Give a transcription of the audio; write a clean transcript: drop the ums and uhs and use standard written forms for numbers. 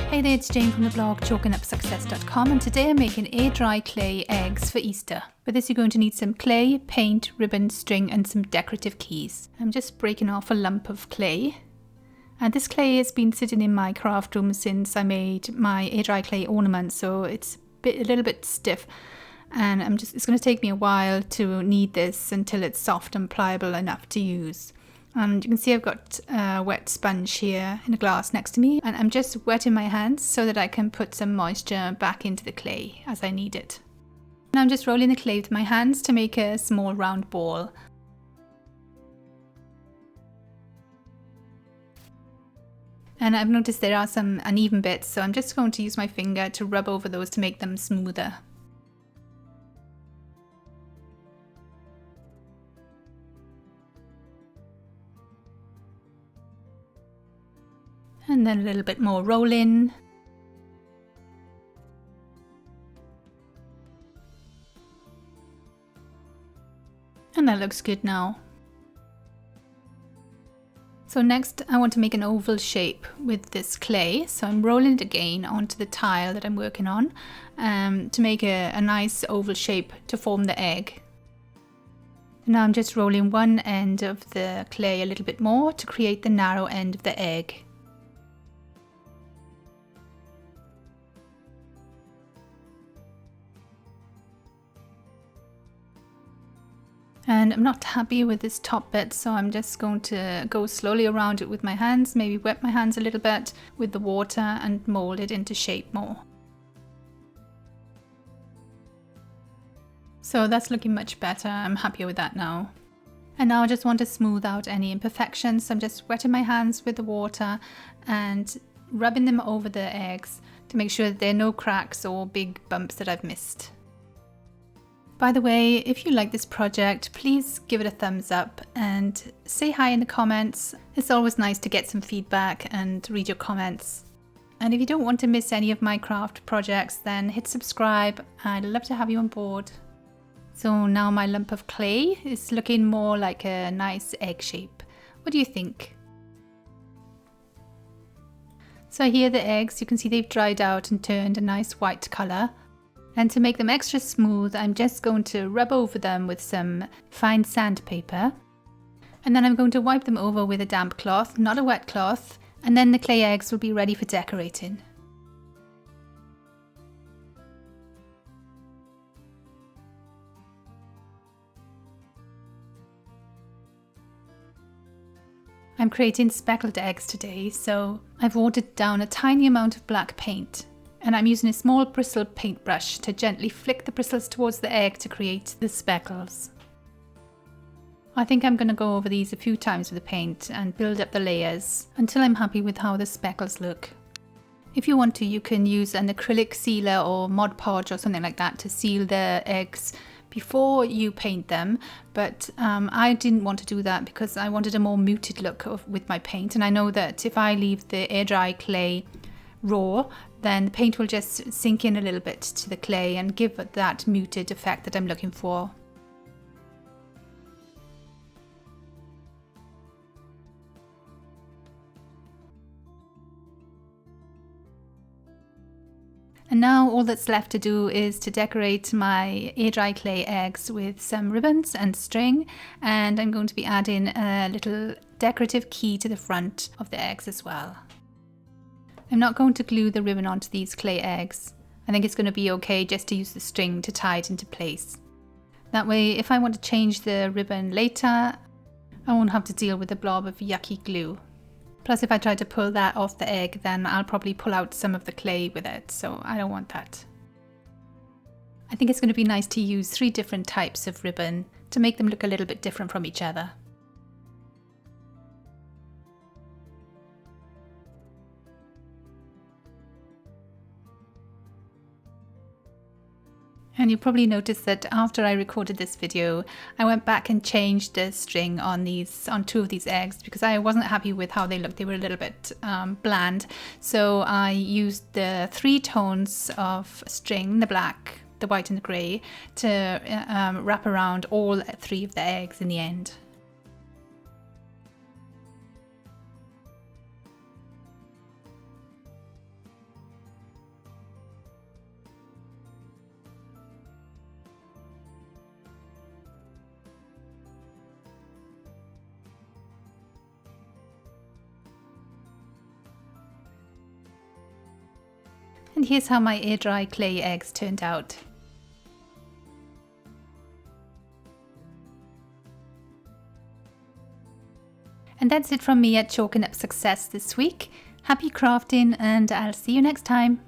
Hey there, it's Jayne from the blog chalkingupsuccess.com, and today I'm making air dry clay eggs for Easter. For this you're going to need some clay, paint, ribbon, string and some decorative keys. I'm just breaking off a lump of clay. And this clay has been sitting in my craft room since I made my air dry clay ornament, so it's a little bit stiff. And it's going to take me a while to knead this until it's soft and pliable enough to use. And you can see I've got a wet sponge here in a glass next to me, and I'm just wetting my hands so that I can put some moisture back into the clay as I need it. And I'm just rolling the clay with my hands to make a small round ball. And I've noticed there are some uneven bits, so I'm just going to use my finger to rub over those to make them smoother. And then a little bit more rolling. And that looks good now. So next I want to make an oval shape with this clay. So I'm rolling it again onto the tile that I'm working on to make a nice oval shape to form the egg. Now I'm just rolling one end of the clay a little bit more to create the narrow end of the egg. And I'm not happy with this top bit, so I'm just going to go slowly around it with my hands, maybe wet my hands a little bit with the water and mold it into shape more. So that's looking much better. I'm happier with that now. And now I just want to smooth out any imperfections. So I'm just wetting my hands with the water and rubbing them over the eggs to make sure that there are no cracks or big bumps that I've missed. By the way, if you like this project, please give it a thumbs up and say hi in the comments. It's always nice to get some feedback and read your comments. And if you don't want to miss any of my craft projects, then hit subscribe. I'd love to have you on board. So now my lump of clay is looking more like a nice egg shape. What do you think? So here are the eggs. You can see they've dried out and turned a nice white colour. And to make them extra smooth, I'm just going to rub over them with some fine sandpaper. And then I'm going to wipe them over with a damp cloth, not a wet cloth, and then the clay eggs will be ready for decorating. I'm creating speckled eggs today, so I've watered down a tiny amount of black paint. And I'm using a small bristle paintbrush to gently flick the bristles towards the egg to create the speckles. I think I'm going to go over these a few times with the paint and build up the layers until I'm happy with how the speckles look. If you want to, you can use an acrylic sealer or Mod Podge or something like that to seal the eggs before you paint them, but I didn't want to do that because I wanted a more muted look with my paint, and I know that if I leave the air dry clay raw, then the paint will just sink in a little bit to the clay and give it that muted effect that I'm looking for. And now all that's left to do is to decorate my air dry clay eggs with some ribbons and string, and I'm going to be adding a little decorative key to the front of the eggs as well. I'm not going to glue the ribbon onto these clay eggs. I think it's going to be okay just to use the string to tie it into place. That way, if I want to change the ribbon later, I won't have to deal with a blob of yucky glue. Plus, if I try to pull that off the egg, then I'll probably pull out some of the clay with it, so I don't want that. I think it's going to be nice to use 3 different types of ribbon to make them look a little bit different from each other. And you probably noticed that after I recorded this video, I went back and changed the string on 2 of these eggs because I wasn't happy with how they looked. They were a little bit bland. So I used the 3 tones of string, the black, the white and the grey, to wrap around all 3 of the eggs in the end. And here's how my air dry clay eggs turned out. And that's it from me at Chalking Up Success this week. Happy crafting, and I'll see you next time.